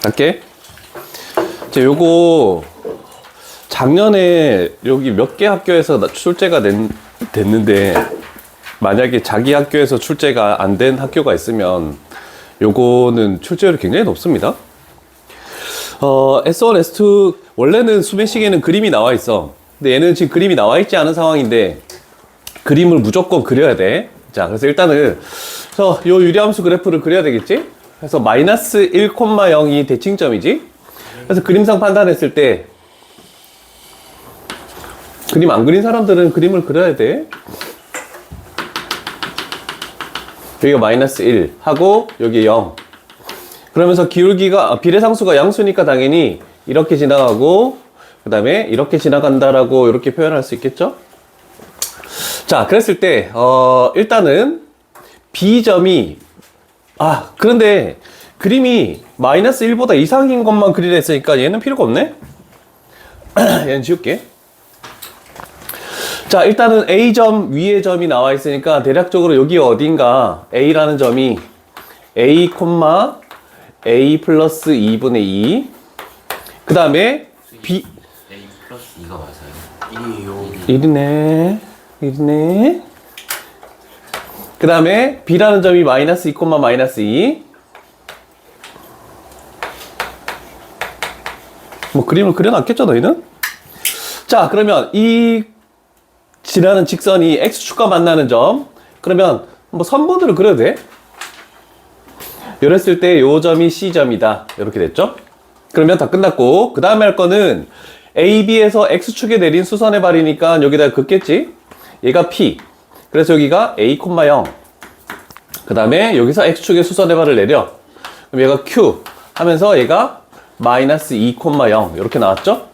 갈게. 자, 요거 작년에 여기 몇 개 학교에서 출제가 됐는데 만약에 자기 학교에서 출제가 안 된 학교가 있으면 요거는 출제율이 굉장히 높습니다. S1, S2 원래는 수배식에는 그림이 나와 있어. 근데 얘는 지금 그림이 나와 있지 않은 상황인데 그림을 무조건 그려야 돼. 자, 그래서 일단은 요 유리함수 그래프를 그려야 되겠지? 그래서 마이너스 1,0이 대칭점이지? 그래서 그림상 판단했을 때 그림 안 그린 사람들은 그림을 그려야 돼. 여기가 마이너스 1 하고 여기 0. 그러면서 기울기가 비례상수가 양수니까 당연히 이렇게 지나가고 그 다음에 이렇게 지나간다라고 이렇게 표현할 수 있겠죠? 자, 그랬을 때 일단은 B점이 그런데 그림이 마이너스 1보다 이상인 것만 그리려 했으니까 얘는 필요가 없네? 얘는 지울게. 자, 일단은 A점 위에 점이 나와 있으니까 대략적으로 여기 어딘가 A라는 점이 A, A 플러스 2분의 2. 그 다음에 B A 플러스 2가 맞아요. 1이네. 1이네. 그 다음에 B라는 점이 마이너스 2, 마이너스 2. 뭐 그림을 그려놨겠죠, 너희는? 자, 그러면 이 지나는 직선이 X축과 만나는 점. 그러면 뭐 선분으로 그려도 돼? 이랬을 때 요 점이 C점이다. 이렇게 됐죠? 그러면 다 끝났고 그 다음에 할 거는 AB에서 X축에 내린 수선의 발이니까 여기다 긋겠지? 얘가 P. 그래서 여기가 A, 0. 그 다음에 여기서 X축에 수선의 발을 내려. 그럼 얘가 Q 하면서 얘가 마이너스 2, 0 이렇게 나왔죠?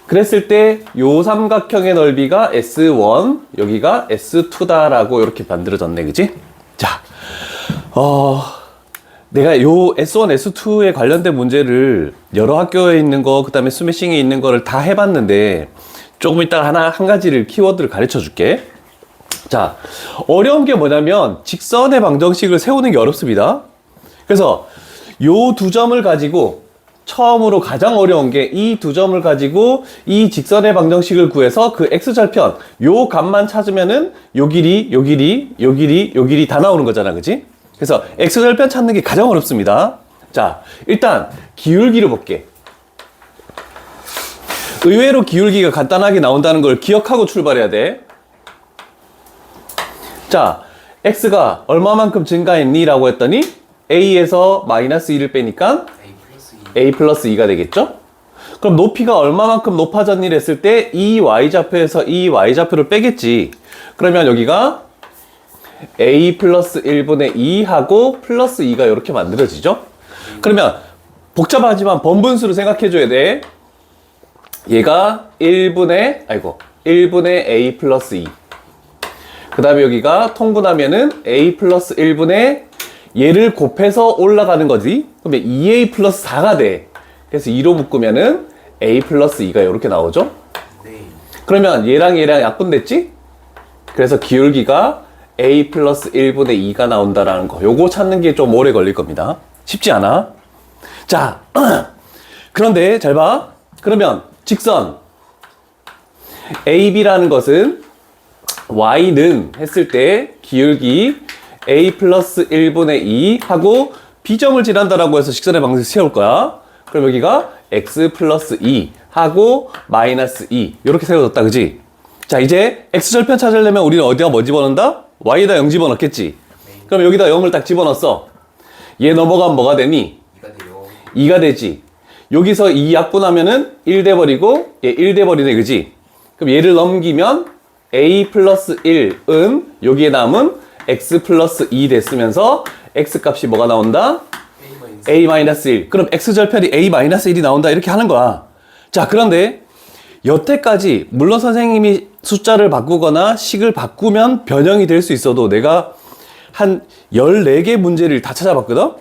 그랬을 때 요 삼각형의 넓이가 S1 여기가 S2다라고 이렇게 만들어졌네. 그지? 자, 내가 요 S1, S2에 관련된 문제를 여러 학교에 있는 거, 그 다음에 스매싱에 있는 거를 다 해봤는데, 조금 이따가 한 가지를, 키워드를 가르쳐 줄게. 자, 어려운 게 뭐냐면, 직선의 방정식을 세우는 게 어렵습니다. 그래서, 요 두 점을 가지고, 처음으로 가장 어려운 게 이 두 점을 가지고 이 직선의 방정식을 구해서 그 X절편, 요 값만 찾으면은 요 길이, 요 길이, 요 길이, 요 길이 다 나오는 거잖아. 그지? 그래서 X절편 찾는 게 가장 어렵습니다. 자, 일단 기울기를 볼게. 의외로 기울기가 간단하게 나온다는 걸 기억하고 출발해야 돼. 자, X가 얼마만큼 증가했니? 라고 했더니 A에서 마이너스 2를 빼니까 A 플러스 2가 되겠죠? 그럼 높이가 얼마만큼 높아졌니? 했을 때 이 Y좌표에서 이 Y좌표를 빼겠지. 그러면 여기가 A 플러스 1분의 2 하고 플러스 2가 이렇게 만들어지죠? 그러면 복잡하지만 번분수로 생각해 줘야 돼. 얘가 1분의 A 플러스 2. 그 다음에 여기가 통분하면은 A 플러스 1분의 얘를 곱해서 올라가는 거지. 그러면 2A 플러스 4가 돼. 그래서 2로 묶으면은 A 플러스 2가 이렇게 나오죠? 네. 그러면 얘랑 약분됐지? 그래서 기울기가 A 플러스 1분의 2가 나온다라는 거. 요거 찾는 게 좀 오래 걸릴 겁니다. 쉽지 않아. 자, 그런데 잘 봐. 그러면 직선 AB라는 것은 Y는 했을 때 기울기 A 플러스 1분의 2 하고 B점을 지난다라고 해서 직선의 방정식 세울 거야. 그럼 여기가 X 플러스 2 하고 마이너스 2 이렇게 세워졌다. 그지? 자, 이제 X절편 찾으려면 우리는 어디다 뭐 집어넣는다? Y에다 0 집어넣겠지. 그럼 여기다 0을 딱 집어넣었어. 얘 넘어가면 뭐가 되니? 2가 돼요. 2가 되지. 여기서 2 약분하면은 1 돼버리고 얘 1 돼버리네. 그지? 그럼 얘를 넘기면 A 플러스 1은 여기에 남은 X 플러스 2 됐으면서 X 값이 뭐가 나온다? A 마이너스 1. 그럼 X절편이 A 마이너스 1이 나온다. 이렇게 하는 거야. 자, 그런데 여태까지 물론 선생님이 숫자를 바꾸거나 식을 바꾸면 변형이 될 수 있어도 내가 한 14개 문제를 다 찾아봤거든?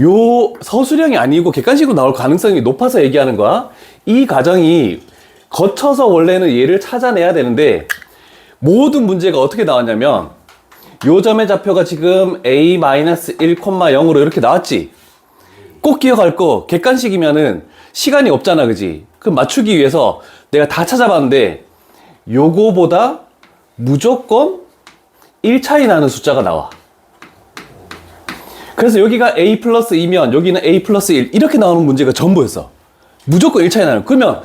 요 서술형이 아니고 객관식으로 나올 가능성이 높아서 얘기하는 거야. 이 과정이 거쳐서 원래는 얘를 찾아내야 되는데 모든 문제가 어떻게 나왔냐면 요 점의 좌표가 지금 A-1,0으로 이렇게 나왔지. 꼭 기억할 거, 객관식이면은 시간이 없잖아, 그지? 그럼 맞추기 위해서 내가 다 찾아봤는데, 요거보다 무조건 1 차이 나는 숫자가 나와. 그래서 여기가 a 플러스 2면 여기는 a 플러스 1 이렇게 나오는 문제가 전부였어. 무조건 1 차이 나는. 그러면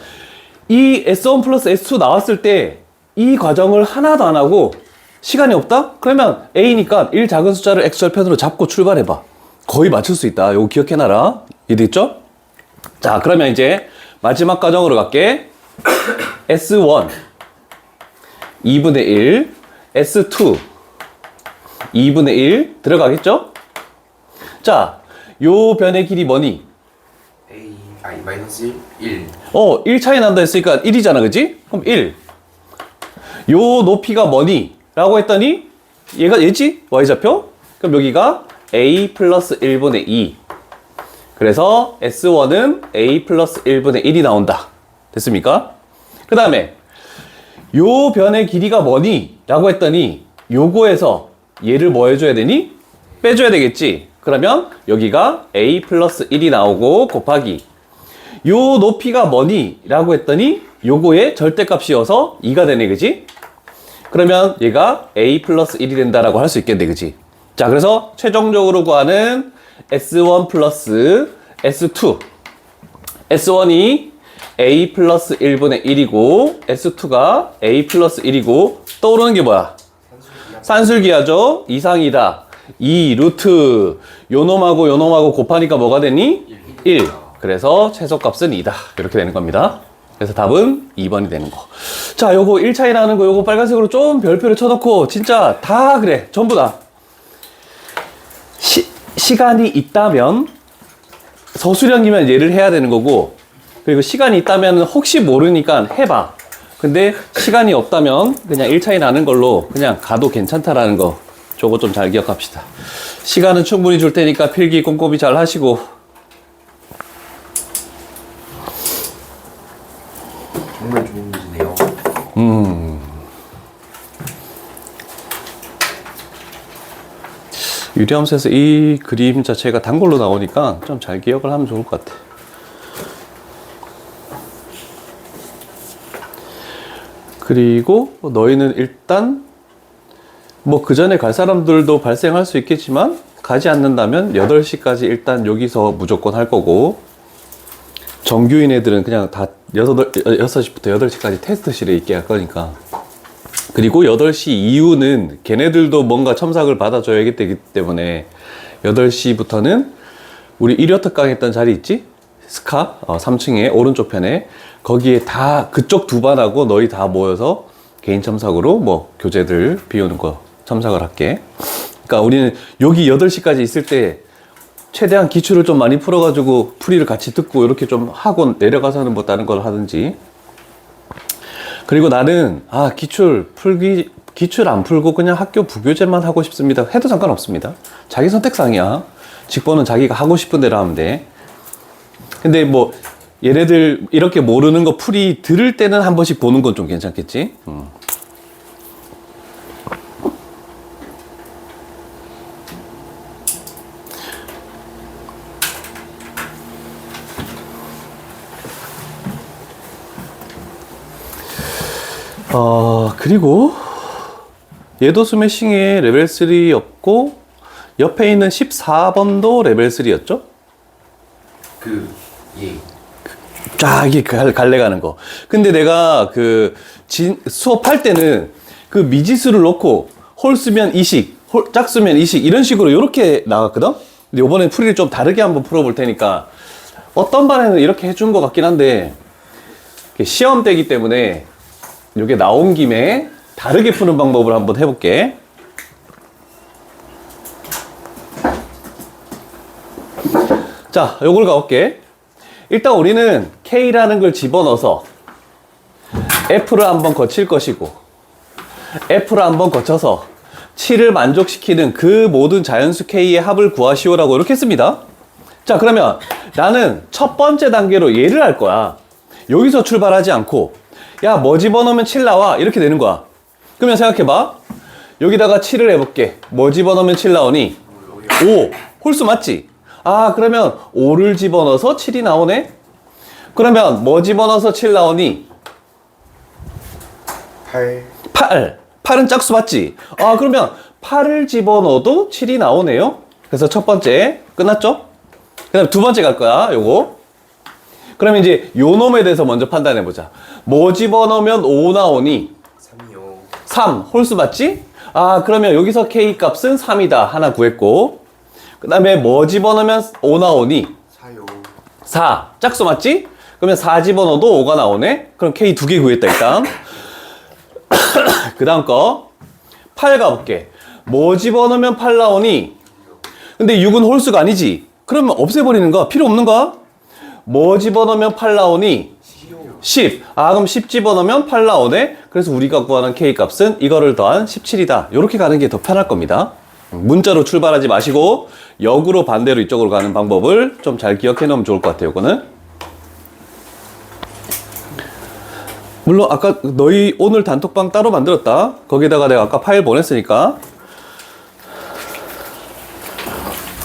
이 S1 플러스 S2 나왔을 때 이 과정을 하나도 안 하고 시간이 없다? 그러면 a니까 1 작은 숫자를 x절편으로 잡고 출발해봐. 거의 맞출 수 있다. 요거 기억해놔라. 이해됐죠? 자, 그러면 이제 마지막 과정으로 갈게. S1 2분의 1, S2 2분의 1 들어가겠죠? 자, 요 변의 길이 뭐니? 마이너스 1. 1 차이 난다 했으니까 1이잖아, 그지? 그럼 1. 요 높이가 뭐니? 라고 했더니 얘지? y좌표? 그럼 여기가 a 플러스 1분의 2. 그래서 S1은 a 플러스 1분의 1이 나온다. 됐습니까? 그 다음에 요 변의 길이가 뭐니? 라고 했더니 요거에서 얘를 뭐 해줘야 되니? 빼줘야 되겠지? 그러면 여기가 a 플러스 1이 나오고 곱하기 요 높이가 뭐니? 라고 했더니 요거의 절대값이어서 2가 되네, 그지? 그러면 얘가 a 플러스 1이 된다라고 할 수 있겠네, 그지? 자, 그래서 최종적으로 구하는 S1 플러스 S2. S1이 a 플러스 1분의 1이고 S2가 a 플러스 1이고 떠오르는 게 뭐야? 산술기하죠? 이상이다. 2 루트 요놈하고 요놈하고 곱하니까 뭐가 되니? 1. 그래서 최소값은 2다. 이렇게 되는 겁니다. 그래서 답은 2번이 되는 거. 자, 요거 1 차이 나는 거 요거 빨간색으로 좀 별표를 쳐놓고 진짜 다 그래. 전부 다. 시간이 있다면 서술형이면 얘를 해야 되는 거고, 그리고 시간이 있다면 혹시 모르니까 해봐. 근데 시간이 없다면 그냥 1 차이 나는 걸로 그냥 가도 괜찮다라는 거. 저거 좀 잘 기억합시다. 시간은 충분히 줄 테니까 필기 꼼꼼히 잘 하시고. 정말 좋은 문제네요. 유리함수에서 이 그림 자체가 단골로 나오니까 좀 잘 기억을 하면 좋을 것 같아. 그리고 너희는 일단 뭐 그 전에 갈 사람들도 발생할 수 있겠지만 가지 않는다면 8시까지 일단 여기서 무조건 할 거고, 정규인 애들은 그냥 다 6시부터 8시까지 테스트실에 있게 할 거니까. 그리고 8시 이후는 걔네들도 뭔가 첨삭을 받아줘야 되기 때문에 8시부터는 우리 1화 특강했던 자리 있지? 스카 3층에 오른쪽 편에 거기에 다 그쪽 두 반하고 너희 다 모여서 개인 첨삭으로 뭐 교재들 비우는 거 첨삭을 할게. 그러니까 우리는 여기 8시까지 있을 때 최대한 기출을 좀 많이 풀어가지고 풀이를 같이 듣고 이렇게 좀 하고 내려가서는 뭐 다른 걸 하든지. 그리고 나는 기출 안 풀고 그냥 학교 부교재만 하고 싶습니다 해도 상관없습니다. 자기 선택사항이야. 직보는 자기가 하고 싶은 대로 하면 돼. 근데 뭐 얘네들 이렇게 모르는 거 풀이 들을 때는 한 번씩 보는 건 좀 괜찮겠지. 그리고 얘도 스매싱에 레벨 3였고 옆에 있는 14번도 레벨 3였죠? 쫙 이게 갈래 가는 거. 근데 내가 수업할 때는 그 미지수를 넣고 홀 쓰면 이식, 짝 쓰면 이식 이런 식으로 이렇게 나갔거든? 근데 이번엔 풀이를 좀 다르게 한번 풀어볼 테니까 어떤 반에는 이렇게 해준 것 같긴 한데 시험 때기 때문에 이게 나온 김에 다르게 푸는 방법을 한번 해볼게. 자, 요걸 가볼게. 일단 우리는 K라는 걸 집어넣어서 F를 한번 거칠 것이고 F를 한번 거쳐서 7을 만족시키는 그 모든 자연수 K의 합을 구하시오라고 이렇게 했습니다. 자, 그러면 나는 첫 번째 단계로 얘를 할 거야. 여기서 출발하지 않고 야, 뭐 집어넣으면 7 나와 이렇게 되는 거야. 그러면 생각해봐. 여기다가 7을 해볼게. 뭐 집어넣으면 7 나오니? 5. 홀수 맞지? 아, 그러면 5를 집어넣어서 7이 나오네? 그러면 뭐 집어넣어서 7 나오니? 8. 8. 8은 짝수 맞지? 아, 그러면 8을 집어넣어도 7이 나오네요? 그래서 첫 번째 끝났죠? 그 다음 두 번째 갈 거야, 요거. 그러면 이제 요 놈에 대해서 먼저 판단해 보자. 뭐 집어넣으면 5 나오니? 3이요. 3. 홀수 맞지? 아, 그러면 여기서 K 값은 3이다. 하나 구했고. 그 다음에 뭐 집어넣으면 5 나오니? 4요. 4. 짝수 맞지? 그러면 4 집어넣어도 5가 나오네? 그럼 K 두 개 구했다, 일단. 그 다음 거. 8 가볼게. 뭐 집어넣으면 8 나오니? 근데 6은 홀수가 아니지? 그러면 없애버리는 거 필요 없는 거야? 뭐 집어넣으면 8 나오니? 10. 아, 그럼 10 집어넣으면 8 나오네? 그래서 우리가 구하는 K 값은 이거를 더한 17이다. 이렇게 가는 게 더 편할 겁니다. 문자로 출발하지 마시고 역으로 반대로 이쪽으로 가는 방법을 좀 잘 기억해 놓으면 좋을 것 같아요, 이거는. 물론 아까 너희 오늘 단톡방 따로 만들었다. 거기다가 내가 아까 파일 보냈으니까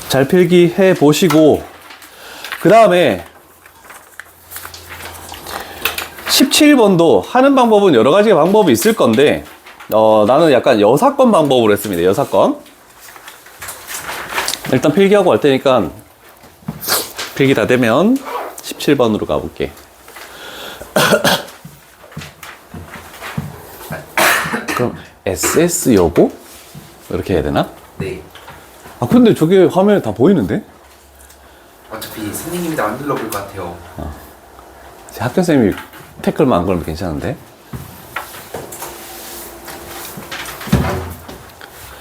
잘 필기해 보시고, 그 다음에 17번도 하는 방법은 여러 가지 방법이 있을 건데, 나는 약간 여사건 방법으로 했습니다. 여사건. 일단 필기하고 갈 테니까 필기 다 되면 17번으로 가볼게. 그럼 SS 여고? 이렇게 해야 되나? 네. 아, 근데 저게 화면에 다 보이는데? 어차피 선생님이 다 안 눌러볼 것 같아요. 학교쌤이 태클만 안 걸면 괜찮은데?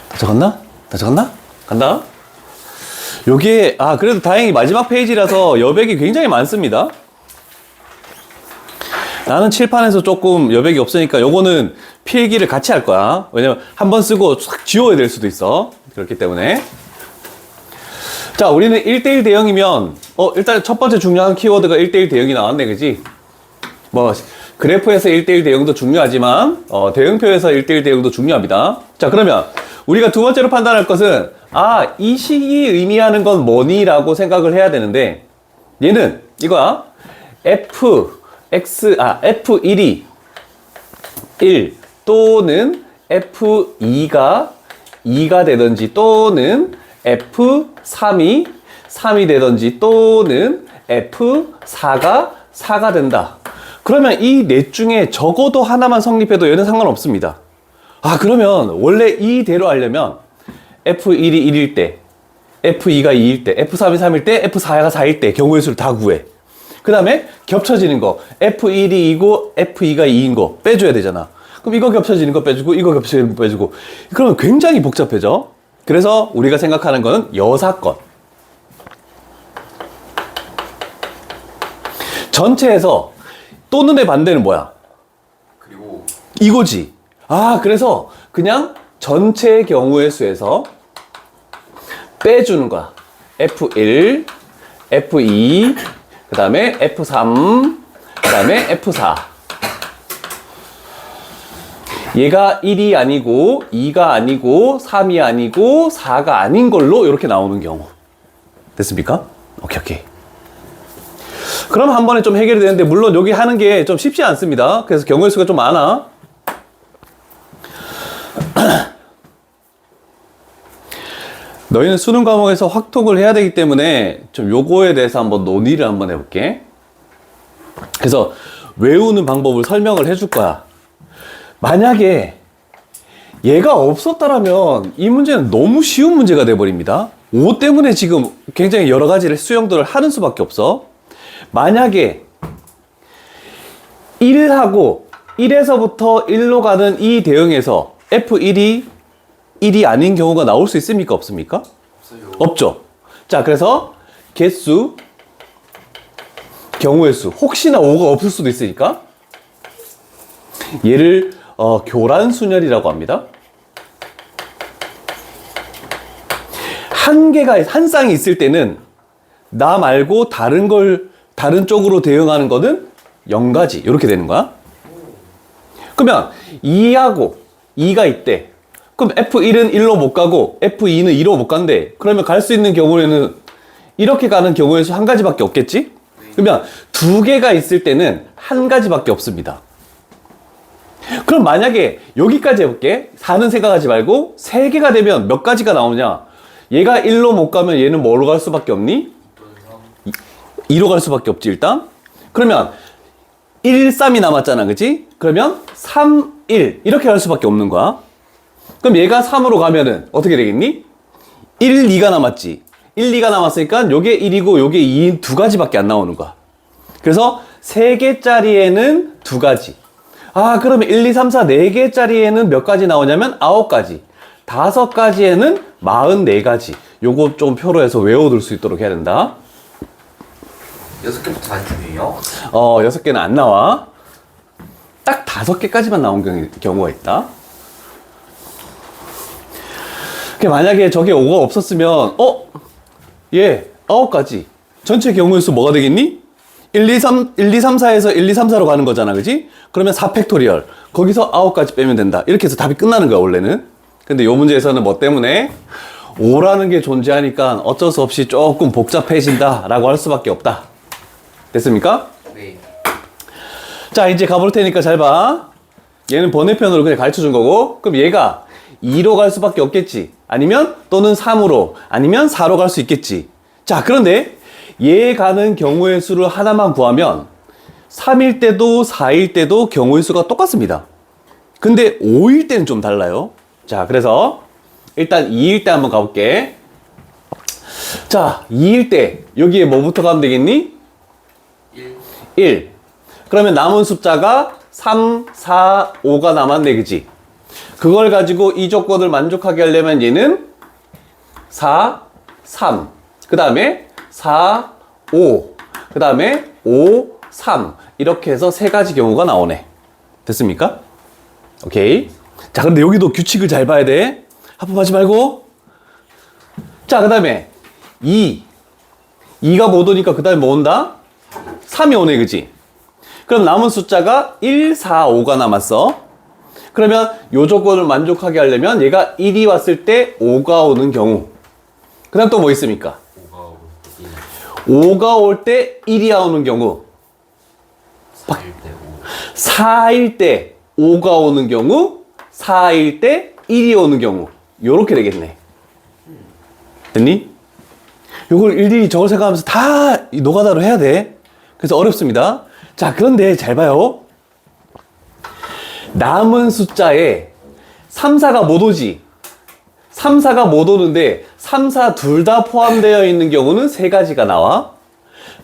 다 적었나? 다 적었나? 간다. 요게, 아, 그래도 다행히 마지막 페이지라서 여백이 굉장히 많습니다. 나는 칠판에서 조금 여백이 없으니까 요거는 필기를 같이 할 거야. 왜냐면 한 번 쓰고 싹 지워야 될 수도 있어. 그렇기 때문에. 자, 우리는 1대1 대형이면, 일단 첫 번째 중요한 키워드가 1대1 대형이 나왔네, 그지? 뭐, 그래프에서 1대1 대형도 중요하지만, 대응표에서 1대1 대형도 중요합니다. 자, 그러면 우리가 두 번째로 판단할 것은, 아, 이 식이 의미하는 건 뭐니? 라고 생각을 해야 되는데, 얘는 이거야. F1이 1 또는 F2가 2가 되든지 또는 F3이 3이 되든지 또는 F4가 4가 된다. 그러면 이 넷 중에 적어도 하나만 성립해도 얘는 상관없습니다. 아, 그러면 원래 이대로 하려면 F1이 1일 때, F2가 2일 때, F3이 3일 때, F4가 4일 때 경우의 수를 다 구해. 그 다음에 겹쳐지는 거, F1이 2고 F2가 2인 거 빼줘야 되잖아. 그럼 이거 겹쳐지는 거 빼주고 이거 겹쳐지는 거 빼주고, 그러면 굉장히 복잡해져. 그래서 우리가 생각하는 거는 여사건. 전체에서 또는의 반대는 뭐야? 그리고 이거지. 아, 그래서 그냥 전체 경우의 수에서 빼주는 거야. F1, F2, 그 다음에 F3, 그 다음에 F4. 얘가 1이 아니고 2가 아니고 3이 아니고 4가 아닌 걸로 이렇게 나오는 경우. 됐습니까? 오케이, 오케이. 그럼 한 번에 좀 해결이 되는데, 물론 여기 하는 게 좀 쉽지 않습니다. 그래서 경우의 수가 좀 많아. 너희는 수능 과목에서 확톡을 해야 되기 때문에 좀 요거에 대해서 한번 논의를 한번 해볼게. 그래서 외우는 방법을 설명을 해줄 거야. 만약에 얘가 없었다라면 이 문제는 너무 쉬운 문제가 돼버립니다. 5 때문에 지금 굉장히 여러 가지를 수용들을 하는 수밖에 없어. 만약에 1하고 1에서부터 1로 가는 이 대응에서 F1이 1이 아닌 경우가 나올 수 있습니까? 없습니까? 없어요. 없죠. 자, 그래서 개수, 경우의 수, 혹시나 5가 없을 수도 있으니까 얘를 교란순열이라고 합니다. 한 쌍이 있을 때는 나 말고 다른 쪽으로 대응하는 거는 0가지 이렇게 되는 거야. 그러면 2하고 2가 있대. 그럼 F1은 1로 못 가고 F2는 2로 못 간대. 그러면 갈 수 있는 경우에는 이렇게 가는 경우의 수 한 가지밖에 없겠지? 그러면 두 개가 있을 때는 한 가지밖에 없습니다. 그럼 만약에 여기까지 해볼게. 4는 생각하지 말고 세 개가 되면 몇 가지가 나오냐? 얘가 1로 못 가면 얘는 뭐로 갈 수밖에 없니? 2로 갈 수밖에 없지 일단. 그러면 1, 3이 남았잖아, 그치? 그러면 3, 1 이렇게 갈 수밖에 없는 거야. 그럼 얘가 3으로 가면은 어떻게 되겠니? 1, 2가 남았지. 1, 2가 남았으니까 요게 1이고 요게 2인 두 가지밖에 안 나오는 거야. 그래서 3개짜리에는 두 가지. 아, 그러면 1, 2, 3, 4, 4개짜리에는 몇 가지 나오냐면 9가지. 5가지에는 44가지. 요거 좀 표로 해서 외워둘 수 있도록 해야 된다. 6개부터 안 중요해요? 6개는 안 나와. 딱 5개까지만 나온 경우가 있다. 만약에 저게 5가 없었으면, 얘 9가지. 전체 경우의 수 뭐가 되겠니? 1, 2, 3, 4에서 1, 2, 3, 4로 가는 거잖아, 그지? 그러면 4팩토리얼. 거기서 9가지 빼면 된다. 이렇게 해서 답이 끝나는 거야, 원래는. 근데 이 문제에서는 뭐 때문에? 5라는 게 존재하니까 어쩔 수 없이 조금 복잡해진다 라고 할 수밖에 없다. 됐습니까? 네. 자, 이제 가볼 테니까 잘 봐. 얘는 번외편으로 그냥 가르쳐 준 거고, 그럼 얘가 2로 갈 수밖에 없겠지. 아니면 또는 3으로, 아니면 4로 갈 수 있겠지. 자, 그런데 얘 가는 경우의 수를 하나만 구하면 3일 때도 4일 때도 경우의 수가 똑같습니다. 근데 5일 때는 좀 달라요. 자, 그래서 일단 2일 때 한번 가볼게. 자, 2일 때 여기에 뭐부터 가면 되겠니? 1. 그러면 남은 숫자가 3, 4, 5가 남았네, 그지? 그걸 가지고 이 조건을 만족하게 하려면 얘는 4, 3. 그 다음에 4, 5. 그 다음에 5, 3. 이렇게 해서 세 가지 경우가 나오네. 됐습니까? 오케이. 자, 근데 여기도 규칙을 잘 봐야 돼. 하품하지 말고. 자, 그 다음에 2. 2가 못 오니까 그 다음에 뭐 온다? 3이 오네, 그지? 그럼 남은 숫자가 1, 4, 5가 남았어. 그러면 요 조건을 만족하게 하려면 얘가 1이 왔을 때 5가 오는 경우. 그 다음 또 뭐 있습니까? 5가 올 때 1이 오는 경우. 4일 때 5. 4일 때 5가 오는 경우, 4일 때 1이 오는 경우. 요렇게 되겠네. 됐니? 요걸 일일이 저걸 생각하면서 다 노가다로 해야 돼. 그래서 어렵습니다. 자, 그런데 잘 봐요. 남은 숫자에 3, 4가 못 오지. 3, 4가 못 오는데 3, 4 둘 다 포함되어 있는 경우는 세 가지가 나와.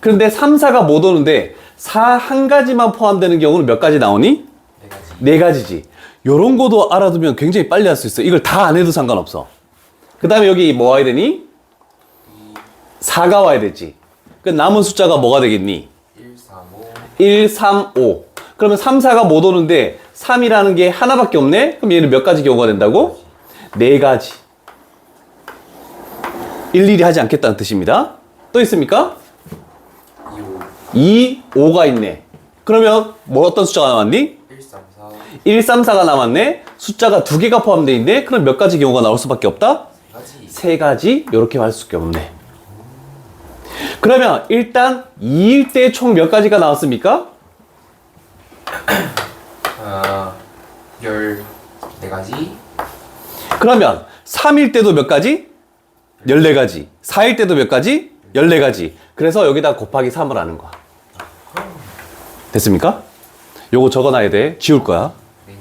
그런데 3, 4가 못 오는데 4 한 가지만 포함되는 경우는 몇 가지 나오니? 네 가지지. 요런 거도 알아두면 굉장히 빨리 할 수 있어. 이걸 다 안 해도 상관없어. 그 다음에 여기 뭐 와야 되니? 4가 와야 되지. 그 남은 숫자가 뭐가 되겠니? 1, 3, 5. 1, 3, 5. 그러면 3, 4가 못 오는데 3이라는 게 하나밖에 없네? 그럼 얘는 몇 가지 경우가 된다고? 네 가지. 일일이 하지 않겠다는 뜻입니다. 또 있습니까? 2, 5가 있네. 그러면 뭐 어떤 숫자가 남았니? 1, 3, 4. 1, 3, 4가 남았네. 숫자가 두 개가 포함되어 있네. 그럼 몇 가지 경우가 나올 수밖에 없다? 세 가지. 이렇게 할 수밖에 없네. 그러면 일단 2일 때 총 몇 가지가 나왔습니까? 14가지. 그러면 3일 때도 몇 가지? 14가지. 4일 때도 몇 가지? 14가지. 그래서 여기다 곱하기 3을 하는 거야. 됐습니까? 요거 적어놔야 돼. 지울 거야. 네.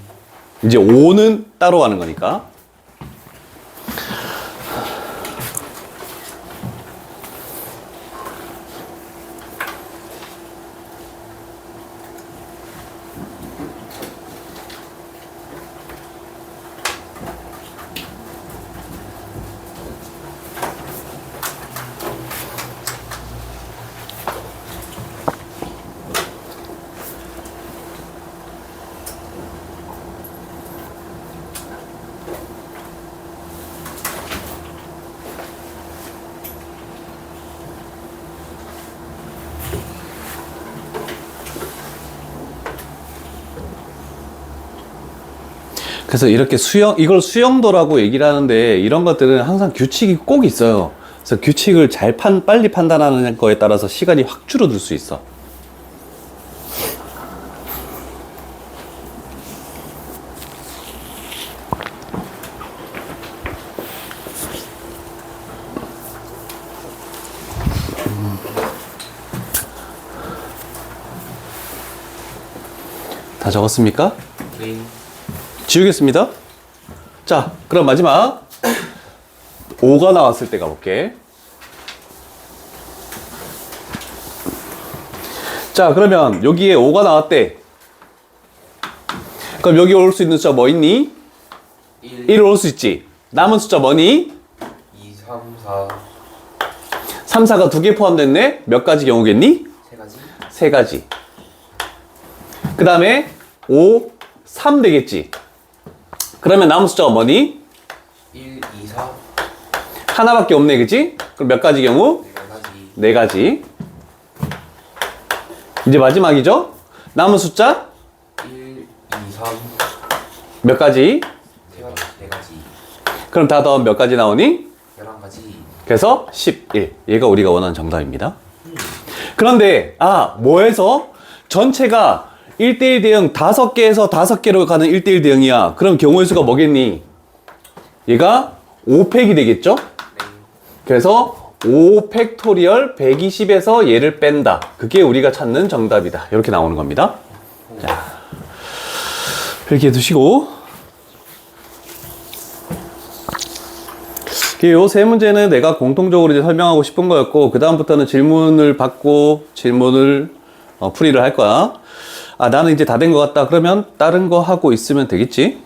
이제 5는 따로 하는 거니까. 그래서 이렇게 이걸 수영도라고 얘기를 하는데 이런 것들은 항상 규칙이 꼭 있어요. 그래서 규칙을 빨리 판단하는 거에 따라서 시간이 확 줄어들 수 있어. 다 적었습니까? 네. 지우겠습니다. 자, 그럼 마지막 5가 나왔을 때 가볼게. 자, 그러면 여기에 5가 나왔대. 그럼 여기 올 수 있는 숫자 뭐 있니? 1 올 수 있지. 남은 숫자 뭐니? 2, 3, 4. 3, 4가 2개 포함됐네? 몇 가지 경우겠니? 3가지. 3가지. 그 다음에 5, 3 되겠지. 그러면 남은 숫자가 뭐니? 1, 2, 4. 하나밖에 없네, 그치? 그럼 몇 가지 경우? 4가지. 4가지. 이제 마지막이죠? 남은 숫자? 1, 2, 3. 몇 가지? 4가지. 그럼 다 더하면 몇 가지 나오니? 11가지. 그래서 11. 얘가 우리가 원하는 정답입니다. 그런데, 뭐해서? 전체가 1대1 대응 5개에서 5개로 가는 1대1 대응이야. 그럼 경우의 수가 뭐겠니? 얘가 5팩이 되겠죠? 그래서 5 팩토리얼 120에서 얘를 뺀다. 그게 우리가 찾는 정답이다. 이렇게 나오는 겁니다. 자, 이렇게 해두시고. 요 세 문제는 내가 공통적으로 이제 설명하고 싶은 거였고, 그다음부터는 질문을 받고, 질문을 풀이를 할 거야. 나는 이제 다 된 것 같다. 그러면 다른 거 하고 있으면 되겠지?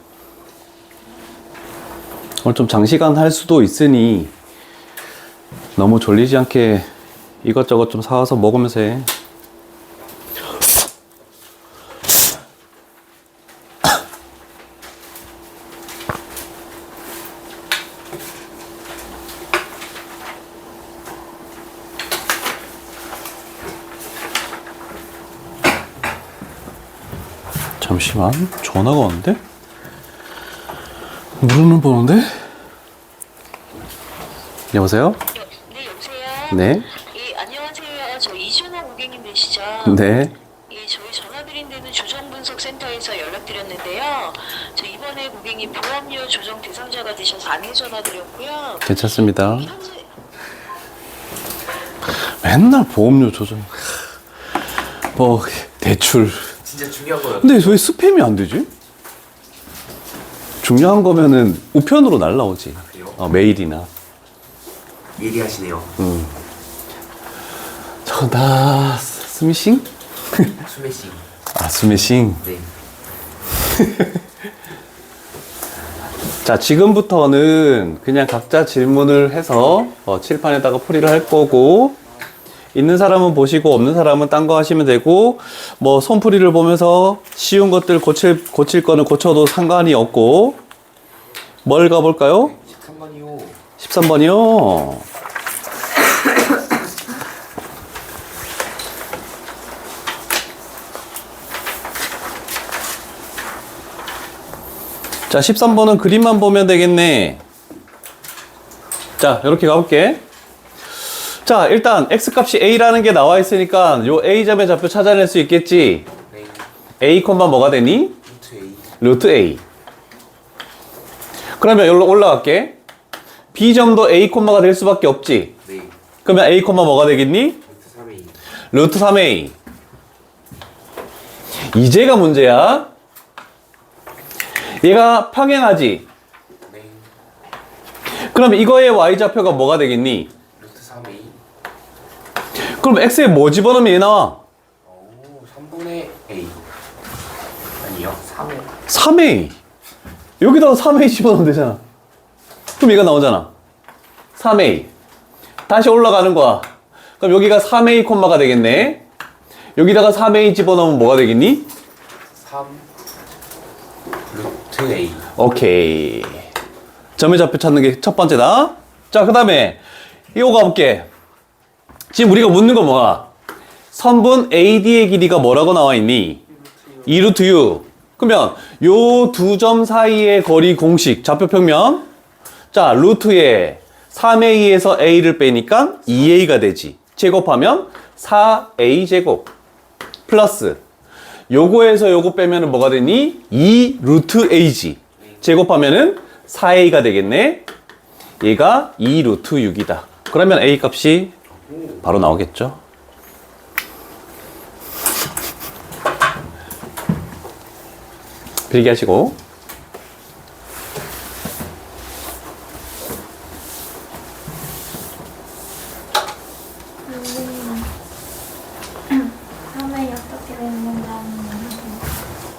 오늘 좀 장시간 할 수도 있으니, 너무 졸리지 않게 이것저것 좀 사와서 먹으면서 해. 잠시만, 전화가 왔는데? 누르는 번호인데? 여보세요? 네, 여보세요? 네? 예, 안녕하세요. 저 이준호 고객님 되시죠? 네. 예, 저희 전화드린 데는 조정분석센터에서 연락드렸는데요. 저 이번에 고객님 보험료 조정 대상자가 되셔서 안내 전화드렸고요. 괜찮습니다. 현재 맨날 보험료 조정. 대출. 진짜 중요한 거예요. 근데 왜 스팸이 안 되지? 중요한 거면은 우편으로 날라오지. 그래요? 메일이나. 예리하시네요. 나 스미싱? 스매싱. 스미싱. 네. 자, 지금부터는 그냥 각자 질문을 해서 칠판에다가 풀이를 할 거고, 있는 사람은 보시고 없는 사람은 딴 거 하시면 되고, 손풀이를 보면서 쉬운 것들 고칠 거는 고쳐도 상관이 없고. 뭘 가볼까요? 13번이요. 13번이요. 자, 13번은 그림만 보면 되겠네. 자, 이렇게 가볼게. 자, 일단 x값이 a라는 게 나와 있으니까 요 a점의 좌표 찾아낼 수 있겠지. 네. a, 뭐가 되니? 루트 A. 루트 a. 그러면 여기로 올라갈게. b점도 a, 가 될 수밖에 없지. 네. 그러면 a, 뭐가 되겠니? 루트 3A. 루트 3a. 이제가 문제야. 얘가 평행하지. 네. 그럼 이거의 y좌표가 뭐가 되겠니? 루트 3A. 그럼 x에 뭐 집어넣으면 얘 나와? 오, 3분의 A. 아니요. 3의. 3a. 여기다가 3a 집어넣으면 되잖아. 그럼 얘가 나오잖아. 3a. 다시 올라가는 거야. 그럼 여기가 3a 콤마가 되겠네. 여기다가 3a 집어넣으면 뭐가 되겠니? 3 루트 A. 오케이. 점의 좌표 찾는 게 첫 번째다. 자, 그 다음에 이거 가볼게. 지금 우리가 묻는 거 뭐야? 선분 AD의 길이가 뭐라고 나와 있니? 2루트 U. 그러면 요 두 점 사이의 거리 공식, 좌표 평면. 자, 루트에 3a에서 a를 빼니까 2a가 되지. 제곱하면 4a 제곱 플러스 요거에서 요거 빼면은 뭐가 되니? 2 루트 a지. 제곱하면은 4a가 되겠네. 얘가 2 루트 6이다. 그러면 a 값이 바로 나오겠죠. 필기하시고. 다음에 어떻게 되는 건가?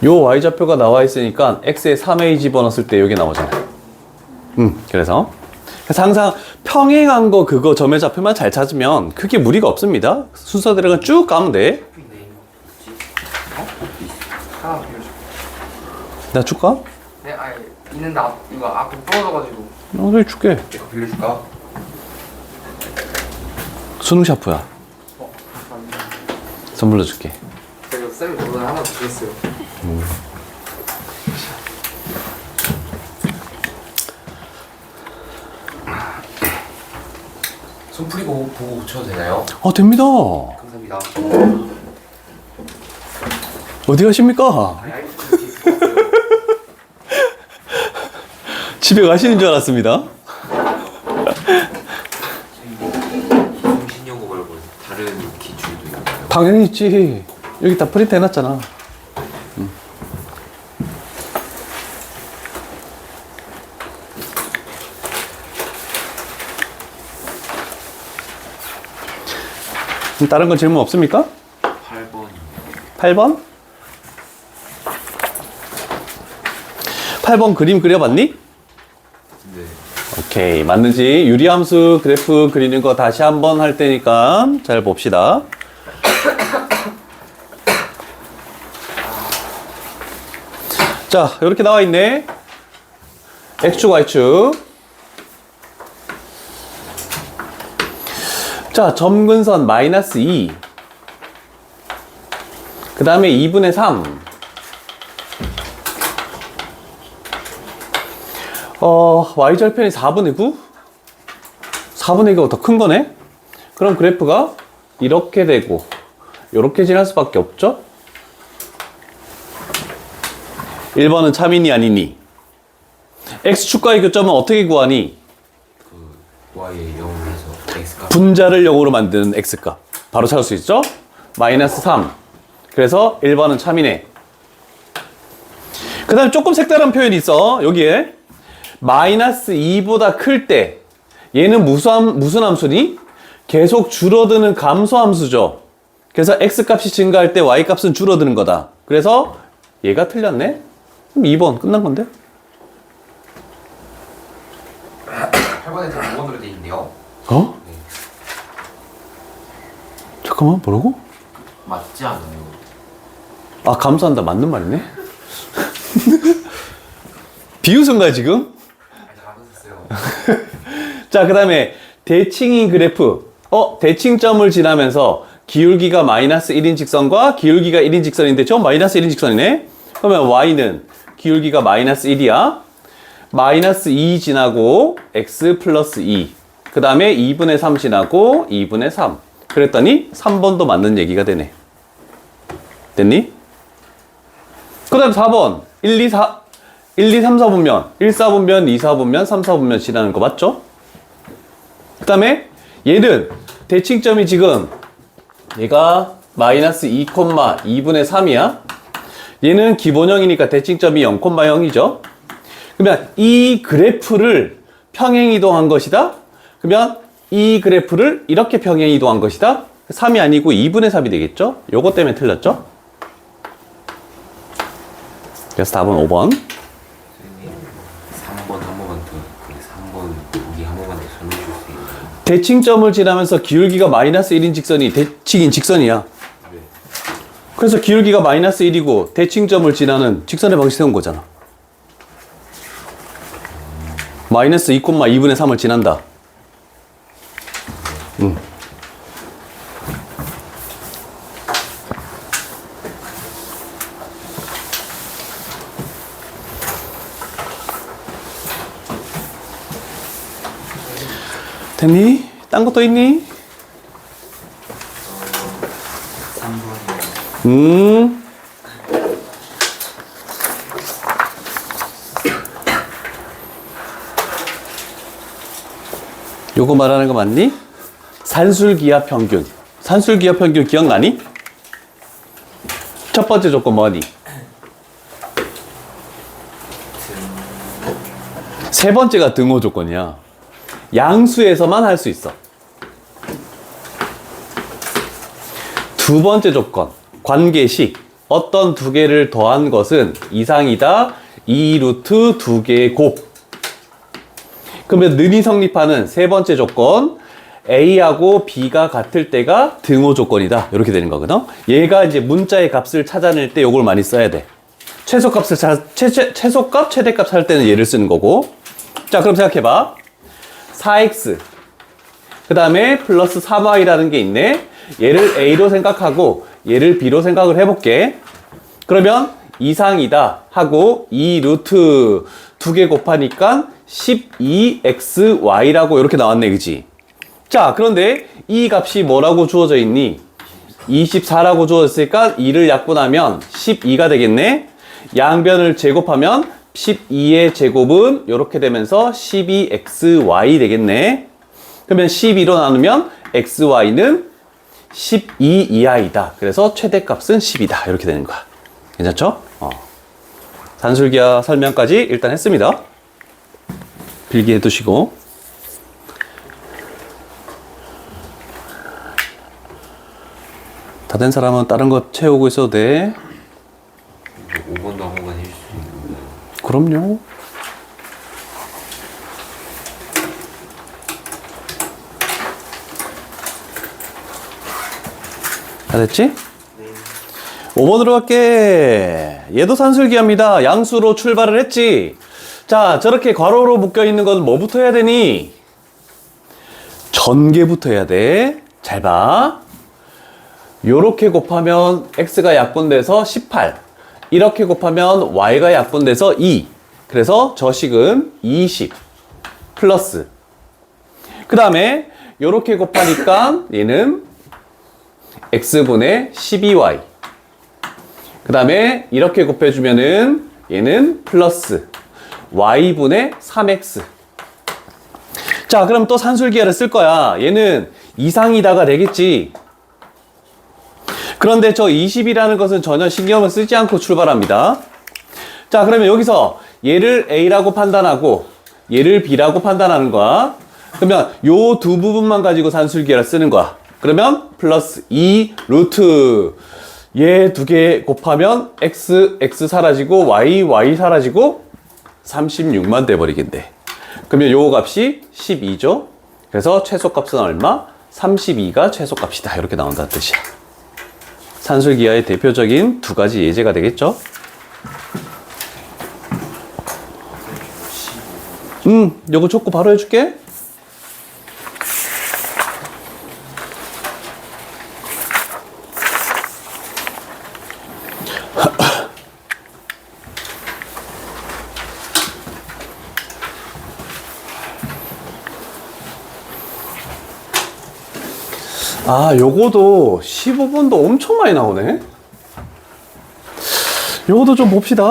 요 y좌표가 나와 있으니까 x에 3a 집어넣었을 때 여기 나오잖아. 그래서 항상 평행한 거 그거 점의 좌표만 잘 찾으면 크게 무리가 없습니다. 순서대로 쭉 가면 돼. 하나 빌려줘. 내가 줄까? 네, 아니 있는데 이거 앞에 부러져가지고. 내가 줄게. 내가 빌려줄까? 수능 샤프야. 감사합니다. 선물로 줄게. 제가 쌤이 저번에 하나 주셨어요. 손 풀이고 보고 고쳐도 되나요? 됩니다. 감사합니다. 어디 가십니까? 아니 알겠습니다. 있을 것 같아요. 집에 가시는 줄 알았습니다. 정신연구 말고 다른 기출도 있나요? 당연히 있지. 여기 다 프린트 해놨잖아. 다른 건 질문 없습니까? 8번 8번? 8번 그림 그려봤니? 네. 오케이. 맞는지 유리함수 그래프 그리는 거 다시 한번 할 테니까 잘 봅시다. 자, 이렇게 나와 있네. X축, Y축. 자, 점근선 마이너스 2. 그 다음에 2분의 3. Y절편이 4분의 9? 4분의 9가 더 큰 거네? 그럼 그래프가 이렇게 되고, 이렇게 지날 수밖에 없죠? 1번은 참이니 아니니? X축과의 교점은 어떻게 구하니? 그 Y의 0에서 X가 분자를 0으로 만드는 X값. 바로 찾을 수 있죠? 마이너스 3. 그래서 1번은 참이네. 그 다음에 조금 색다른 표현이 있어. 여기에. 마이너스 2보다 클 때, 얘는 무슨 함수니? 계속 줄어드는 감소함수죠. 그래서 X값이 증가할 때 Y값은 줄어드는 거다. 그래서 얘가 틀렸네? 그럼 2번 끝난 건데? 8번에 다 5번으로 돼 있네요. 어? 네. 잠깐만, 뭐라고? 맞지 않아요? 아, 감소한다. 맞는 말이네? 비웃은 거야, 지금? 아직 안 웃었어요. 자, 그 다음에 대칭인 그래프. 대칭점을 지나면서 기울기가 마이너스 1인 직선과 기울기가 1인 직선인데 저 마이너스 1인 직선이네? 그러면 y는 기울기가 마이너스 1이야. 마이너스 2 지나고 x 플러스 2. 그 다음에 2분의 3 지나고 2분의 3. 그랬더니 3번도 맞는 얘기가 되네. 됐니? 그 다음 4번. 1, 2, 3, 4분면. 1, 4분면, 2, 4분면, 3, 4분면 지나는 거 맞죠? 그 다음에 얘는 대칭점이 지금 얘가 마이너스 2, 2분의 3이야. 얘는 기본형이니까 대칭점이 0,0이죠. 그러면 이 그래프를 평행이동한 것이다. 그러면 이 그래프를 이렇게 평행이동한 것이다. 3이 아니고 2분의 3이 되겠죠. 요거 때문에 틀렸죠. 그래서 답은 5번. 선생님 3번 한 번만 더, 그 3번 보기 한 번만 더 설명해 줄 수 있나요? 대칭점을 지나면서 기울기가 마이너스 1인 직선이 대칭인 직선이야. 네. 그래서 기울기가 마이너스 1이고 대칭점을 지나는 직선의 방식 세운 거잖아. 마이너스 2, 2분의 3을 지난다. 됐니? 딴 것도 있니? 3번이요. 요거 말하는 거 맞니? 산술기압 평균. 산술기압 평균 기억나니? 첫 번째 조건 뭐니? 세 번째가 등호 조건이야. 양수에서만 할 수 있어. 두 번째 조건, 관계식. 어떤 두 개를 더한 것은 이상이다. 2루트 두 개의 곱. 그러면 는이 성립하는 세 번째 조건, A하고 B가 같을 때가 등호 조건이다. 이렇게 되는 거거든. 얘가 이제 문자의 값을 찾아낼 때 이걸 많이 써야 돼. 최소값, 최대값 찾을 때는 얘를 쓰는 거고. 자, 그럼 생각해봐. 4x. 그 다음에 플러스 3y라는 게 있네. 얘를 A로 생각하고 얘를 B로 생각을 해볼게. 그러면 이상이다 하고 2루트 두 개 곱하니까 12xy라고 이렇게 나왔네, 그지? 자, 그런데 이 값이 뭐라고 주어져 있니? 24라고 주어졌으니까 2를 약분하면 12가 되겠네. 양변을 제곱하면 12의 제곱은 이렇게 되면서 12xy 되겠네. 그러면 12로 나누면 xy는 12 이하이다. 그래서 최대값은 10이다. 이렇게 되는 거야. 괜찮죠? 산술기하 설명까지 일단 했습니다. 필기해 두시고. 다 된 사람은 다른 거 채우고 있어도 돼. 5번도 한 번만 해줄 수 있는 거예요? 그럼요. 다 됐지? 네. 5번으로 갈게. 얘도 산술기합니다. 양수로 출발을 했지. 자, 저렇게 괄호로 묶여있는 건 뭐부터 해야 되니? 전개부터 해야 돼. 잘 봐. 요렇게 곱하면 x가 약분돼서 18. 이렇게 곱하면 y가 약분돼서 2. 그래서 저 식은 20 플러스. 그 다음에 요렇게 곱하니까 얘는 x분의 12y. 그 다음에 이렇게 곱해주면은 얘는 플러스 y분의 3x. 자, 그럼 또 산술기하를 쓸 거야. 얘는 이상이다가 되겠지. 그런데 저 20이라는 것은 전혀 신경을 쓰지 않고 출발합니다. 자, 그러면 여기서 얘를 A라고 판단하고 얘를 B라고 판단하는 거야. 그러면 요 두 부분만 가지고 산술기하를 쓰는 거야. 그러면 플러스 2 루트 얘 두 개 곱하면 x 사라지고 y 사라지고 36만 돼버리겠네. 그러면 요 값이 12죠. 그래서 최소값은 얼마? 32가 최소값이다. 이렇게 나온다는 뜻이야. 산술기하의 대표적인 두 가지 예제가 되겠죠. 요거 줬고 바로 해줄게. 아, 요거도 15분도 엄청 많이 나오네. 요거도 좀 봅시다.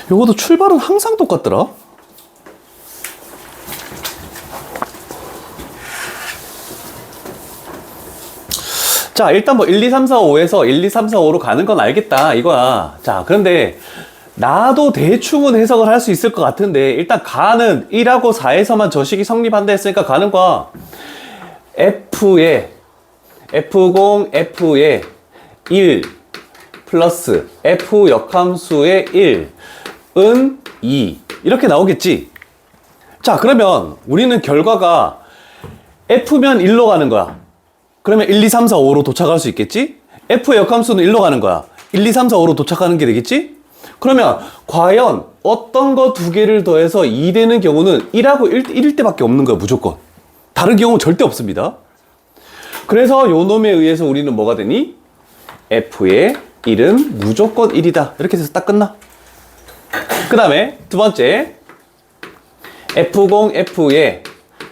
요거도 출발은 항상 똑같더라. 자, 일단 뭐 1, 2, 3, 4, 5에서 1, 2, 3, 4, 5로 가는 건 알겠다 이거야. 자, 그런데 나도 대충은 해석을 할 수 있을 것 같은데 일단 가는 1하고 4에서만 저 식이 성립한다 했으니까 가는 거야. F에 F0, F에 1 플러스 F 역함수의 1은 2 이렇게 나오겠지. 자, 그러면 우리는 결과가 F면 1로 가는 거야. 그러면 1, 2, 3, 4, 5로 도착할 수 있겠지? F의 역함수는 1로 가는 거야. 1, 2, 3, 4, 5로 도착하는 게 되겠지? 그러면 과연 어떤 거 두 개를 더해서 2 되는 경우는 1하고 1일 때밖에 없는 거야, 무조건. 다른 경우는 절대 없습니다. 그래서 요 놈에 의해서 우리는 뭐가 되니? F의 1은 무조건 1이다. 이렇게 해서 딱 끝나. 그 다음에 두 번째. F0, F의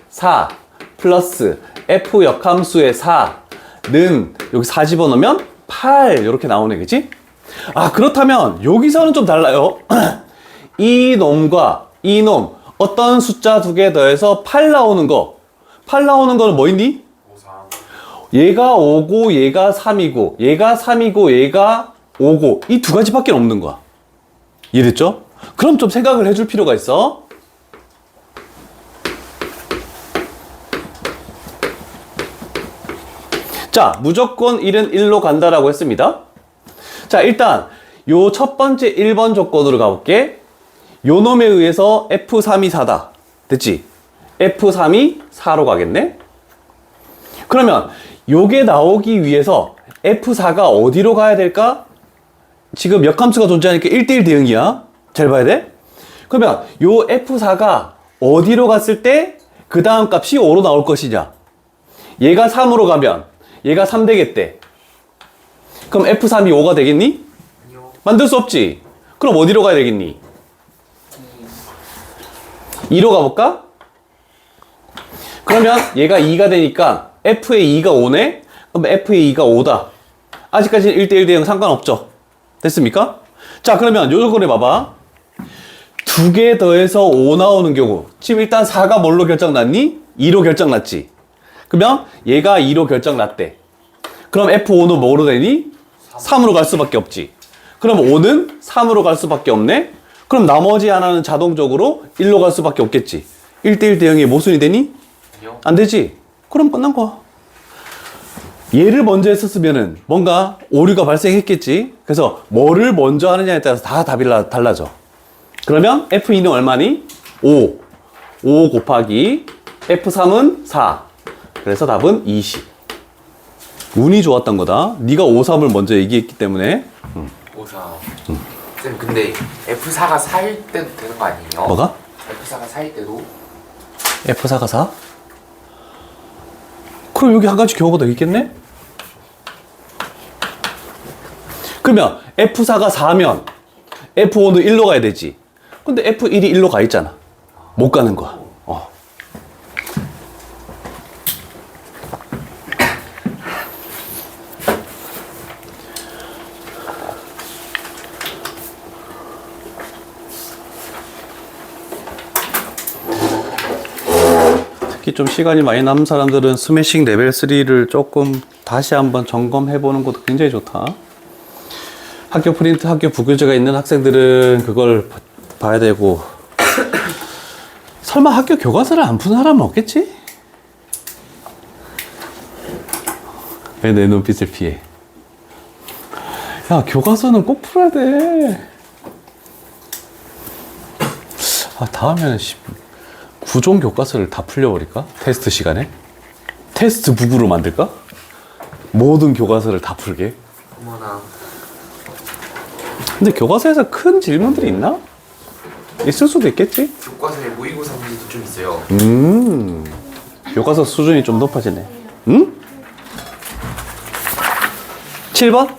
4 플러스 F 역함수의 4는 여기 4 집어넣으면 8 이렇게 나오네, 그치? 아, 그렇다면 여기서는 좀 달라요. 이 놈과 이 놈 어떤 숫자 두 개 더해서 8 나오는 거. 8 나오는 거는 뭐 있니? 5, 3. 얘가 5고 얘가 3이고 얘가 3이고 얘가 5고 이 두 가지밖에 없는 거야. 이해됐죠? 그럼 좀 생각을 해줄 필요가 있어. 자, 무조건 1은 1로 간다라고 했습니다. 자, 일단 요 첫 번째 1번 조건으로 가볼게. 요 놈에 의해서 F3이 4다. 됐지? F3이 4로 가겠네? 그러면 요게 나오기 위해서 F4가 어디로 가야 될까? 지금 역함수가 존재하니까 1대1 대응이야. 잘 봐야 돼. 그러면 요 F4가 어디로 갔을 때 그 다음 값이 5로 나올 것이냐. 얘가 3으로 가면 얘가 3 되겠대. 그럼 F3이 5가 되겠니? 아니요. 만들 수 없지. 그럼 어디로 가야 되겠니? 2로 가볼까? 그러면 얘가 2가 되니까 F의 2가 5네? 그럼 F의 2가 5다. 아직까지는 1대1 대응 상관없죠? 됐습니까? 자, 그러면 요 조건을 봐봐. 두 개 더해서 5 나오는 경우. 지금 일단 4가 뭘로 결정났니? 2로 결정났지. 그러면 얘가 2로 결정났대. 그럼 F5는 뭐로 되니? 3으로 갈 수밖에 없지. 그럼 5는 3으로 갈 수밖에 없네? 그럼 나머지 하나는 자동적으로 1로 갈 수밖에 없겠지. 1대1 대응의 모순이 되니? 아니요. 안 되지? 그럼 끝난 거야. 얘를 먼저 했었으면은 뭔가 오류가 발생했겠지. 그래서 뭐를 먼저 하느냐에 따라서 다 답이 달라져. 그러면 F2는 얼마니? 5. 5 곱하기 F3은 4. 그래서 답은 20. 운이 좋았던 거다. 네가 5, 3을 먼저 얘기했기 때문에. 5, 4. 쌤, 근데 F4가 4일 때도 되는 거 아니에요? 뭐가? F4가 4일 때도? F4가 4? 그럼 여기 한 가지 경우가 더 있겠네? 그러면 F4가 4면 F5는 1로 가야 되지. 근데 F1이 1로 가 있잖아. 못 가는 거야. 특히 좀 시간이 많이 남은 사람들은 스매싱 레벨 3를 조금 다시 한번 점검해 보는 것도 굉장히 좋다. 학교 프린트, 학교 부교재가 있는 학생들은 그걸 봐야 되고. 설마 학교 교과서를 안 푸는 사람은 없겠지? 왜 내 눈빛을 피해? 야, 교과서는 꼭 풀어야 돼. 아, 다음에는 구종 교과서를 다 풀려버릴까? 테스트 시간에? 테스트 북으로 만들까? 모든 교과서를 다 풀게. 어머나. 근데 교과서에서 큰 질문들이 있나? 있을 수도 있겠지? 교과서에 모의고사 문제도 좀 있어요. 교과서 수준이 좀 높아지네. 응? 7번?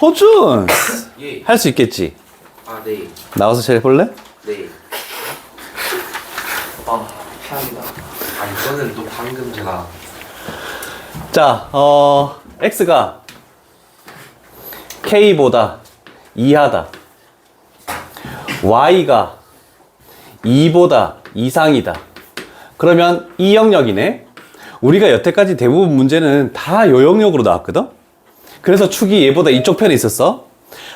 호준! 예. 할 수 있겠지? 아, 네. 나와서 잘해볼래? 네. 아, 피합니다. 아니, 저는 또 방금 제가 자, x가 k보다 이하다. y가 2보다 이상이다. 그러면 이 영역이네. 우리가 여태까지 대부분 문제는 다 요 영역으로 나왔거든. 그래서 축이 얘보다 이쪽 편에 있었어.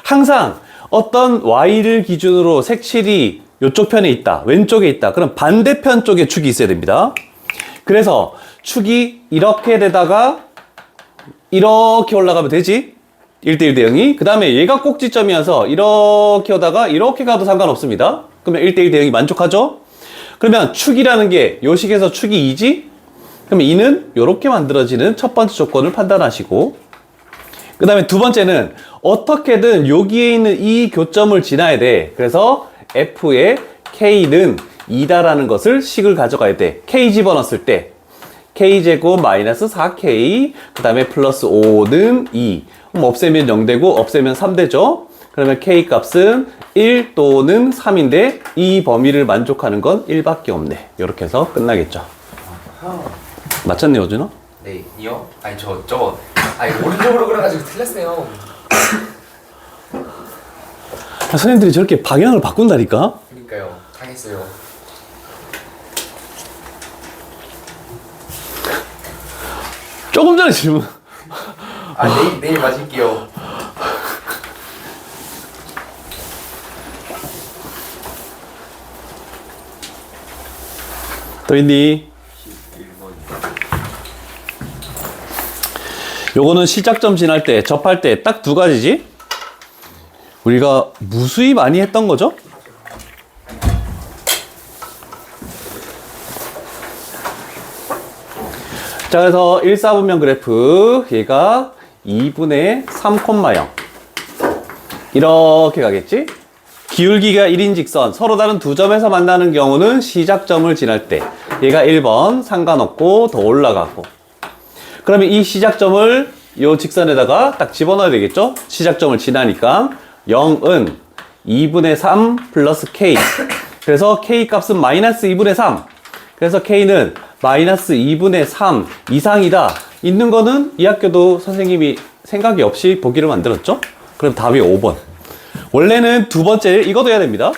항상 어떤 y를 기준으로 색칠이 이쪽 편에 있다, 왼쪽에 있다. 그럼 반대편 쪽에 축이 있어야 됩니다. 그래서 축이 이렇게 되다가 이렇게 올라가면 되지. 1대1 대응이. 그 다음에 얘가 꼭지점이어서 이렇게 오다가 이렇게 가도 상관없습니다. 그러면 1대1 대응이 만족하죠? 그러면 축이라는 게 요 식에서 축이 2지? 그러면 2는 이렇게 만들어지는 첫 번째 조건을 판단하시고, 그 다음에 두 번째는 어떻게든 여기에 있는 이 교점을 지나야 돼. 그래서 F의 K는 2다라는 것을 식을 가져가야 돼. K 집어넣었을 때 K제곱 마이너스 4K, 그 다음에 플러스 5는 2. 그럼 없애면 0 되고 없애면 3 되죠. 그러면 K 값은 1 또는 3인데 이 범위를 만족하는 건 1밖에 없네. 이렇게 해서 끝나겠죠. 맞췄네, 오준호? 네, 이요? 아니 저거 아니 오른쪽으로 그래가지고 틀렸어요. 선생님들이 저렇게 방향을 바꾼다니까? 그러니까요. 당했어요. 조금 전에 질문. 아 내일 마실게요. 또 있니? 11번. 요거는 시작점 지날 때, 접할 때 딱 두 가지지? 우리가 무수히 많이 했던 거죠? 자, 그래서 1사분면 그래프, 얘가 2분의 3,0 이렇게 가겠지? 기울기가 1인 직선, 서로 다른 두 점에서 만나는 경우는 시작점을 지날 때, 얘가 1번 상관없고 더 올라가고, 그러면 이 시작점을 이 직선에다가 딱 집어넣어야 되겠죠? 시작점을 지나니까 0은 2분의 3 플러스 k. 그래서 k 값은 마이너스 2분의 3. 그래서 k는 마이너스 2분의 3 이상이다. 있는 거는 이 학교도 선생님이 생각이 없이 보기를 만들었죠? 그럼 답이 5번. 원래는 두 번째 이것도 해야 됩니다.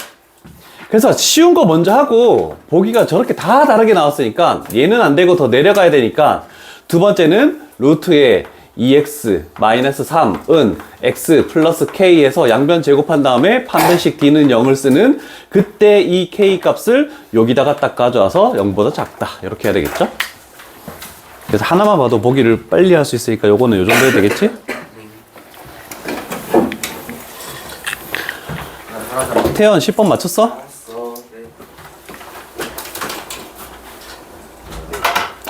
그래서 쉬운 거 먼저 하고 보기가 저렇게 다 다르게 나왔으니까 얘는 안 되고 더 내려가야 되니까 두 번째는 루트에 2x 마이너스 3은 x 플러스 k에서 양변 제곱한 다음에 판별식 d는 0을 쓰는 그때 이 k 값을 여기다가 딱 가져와서 0보다 작다. 이렇게 해야 되겠죠? 그래서 하나만 봐도 보기를 빨리 할 수 있으니까 요거는 요 정도 해도 되겠지? 태연 10번 맞췄어? 알았어. 네.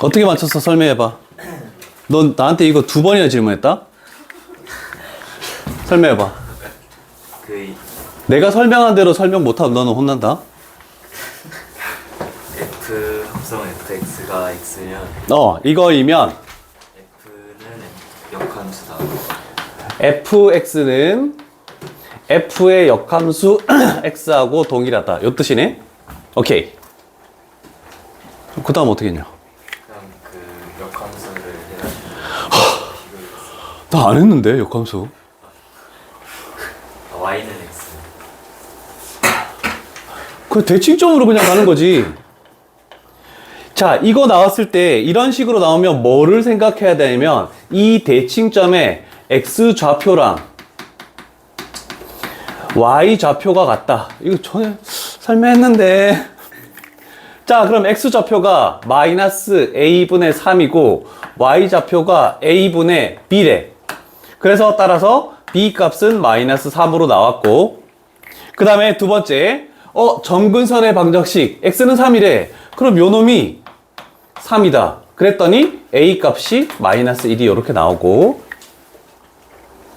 어떻게 맞췄어? 설명해봐. 넌 나한테 이거 2번이나 질문했다? 설명해봐. 내가 설명한 대로 설명 못하면 너는 혼난다. F 합성 fx가 x면 이거이면 f는 역함수다. fx는 f의 역함수 x하고 동일하다. 요 뜻이네? 오케이. 그 다음 어떻게 했냐? 그냥 그 역함수를 해가지고 나 안 했는데, 역함수. y는 x. 그 대칭점으로 그냥 가는 거지. 자, 이거 나왔을 때 이런 식으로 나오면 뭐를 생각해야 되냐면 이 대칭점에 x 좌표랑 y 좌표가 같다. 이거 전에 설명했는데. 자, 그럼 x 좌표가 마이너스 a분의 3이고 y 좌표가 a분의 b래. 그래서 따라서 b 값은 마이너스 3으로 나왔고, 그 다음에 두 번째, 점근선의 방정식 x는 3이래. 그럼 요 놈이 3이다. 그랬더니 a 값이 마이너스 1이 이렇게 나오고,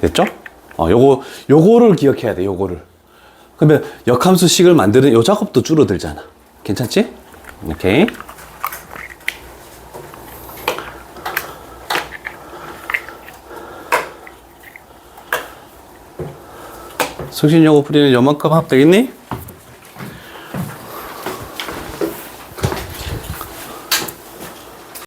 됐죠? 요거를 기억해야 돼, 요거를. 그러면 역함수식을 만드는 요 작업도 줄어들잖아. 괜찮지? 오케이. 수신요거 풀이는 요만큼 하면 되겠니?